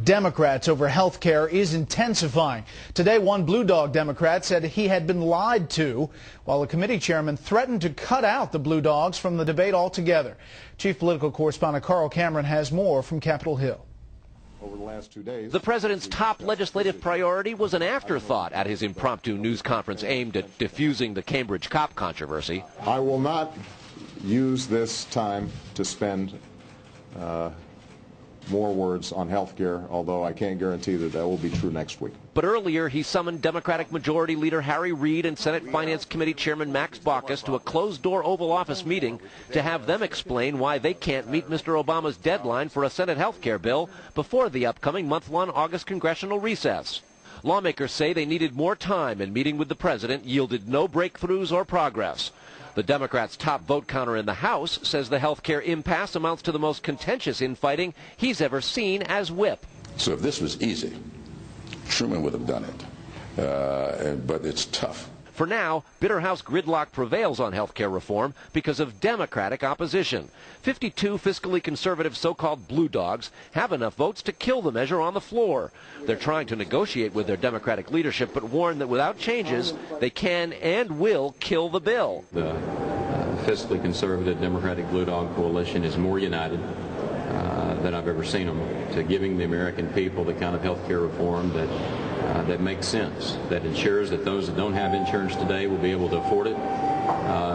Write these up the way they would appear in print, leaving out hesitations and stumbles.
Democrats over health care is intensifying. Today, one Blue Dog Democrat said he had been lied to, while the committee chairman threatened to cut out the Blue Dogs from the debate altogether. Chief political correspondent Carl Cameron has more from Capitol Hill. Over the last 2 days, the president's top legislative priority was an afterthought at his impromptu news conference aimed at diffusing the Cambridge cop controversy. I will not use this time to spend more words on health care, although I can't guarantee that that will be true next week. But earlier, he summoned Democratic Majority Leader Harry Reid and Senate Finance Committee Chairman Max Baucus to a closed-door Oval Office meeting to have them explain why they can't meet Mr. Obama's deadline for a Senate health care bill before the upcoming month-long August congressional recess. Lawmakers say they needed more time, and meeting with the president yielded no breakthroughs or progress. The Democrats' top vote counter in the House says the health care impasse amounts to the most contentious infighting he's ever seen as whip. So if this was easy, Truman would have done it, but it's tough. For now, bitter House gridlock prevails on health care reform because of Democratic opposition. 52 fiscally conservative so-called Blue Dogs have enough votes to kill the measure on the floor. They're trying to negotiate with their Democratic leadership, but warn that without changes, they can and will kill the bill. The fiscally conservative Democratic Blue Dog coalition is more united than I've ever seen them, to giving the American people the kind of health care reform that makes sense, that ensures that those that don't have insurance today will be able to afford it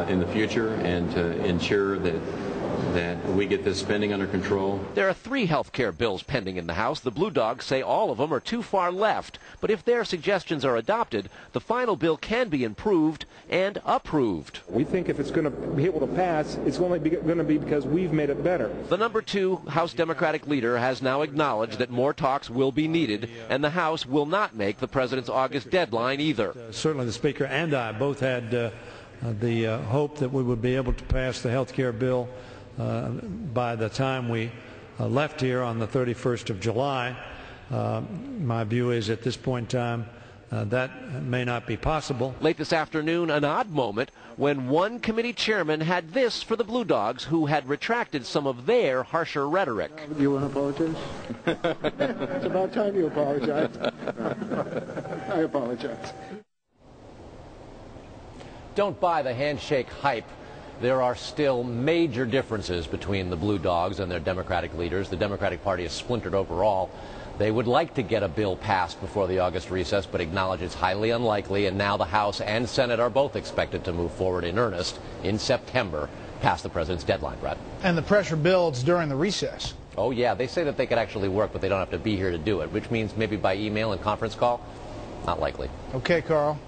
in the future, and to ensure that we get this spending under control. There are 3 health care bills pending in the House. The Blue Dogs say all of them are too far left. But if their suggestions are adopted, the final bill can be improved and approved. We think if it's going to be able to pass, it's only going to be because we've made it better. The number 2 House Democratic leader has now acknowledged that more talks will be needed, and the House will not make the president's August deadline either. Certainly the Speaker and I both had the hope that we would be able to pass the health care bill by the time we left here on the 31st of July. My view is at this point in time that may not be possible. Late this afternoon, an odd moment when one committee chairman had this for the Blue Dogs, who had retracted some of their harsher rhetoric. Do you want to apologize? It's about time you apologize. I apologize. Don't buy the handshake hype. There are still major differences between the Blue Dogs and their Democratic leaders. The Democratic Party is splintered overall. They would like to get a bill passed before the August recess, but acknowledge it's highly unlikely, and now the House and Senate are both expected to move forward in earnest in September, past the president's deadline, Brad. And the pressure builds during the recess. Oh, yeah, they say that they could actually work, but they don't have to be here to do it, which means maybe by email and conference call. Not likely. Okay, Carl.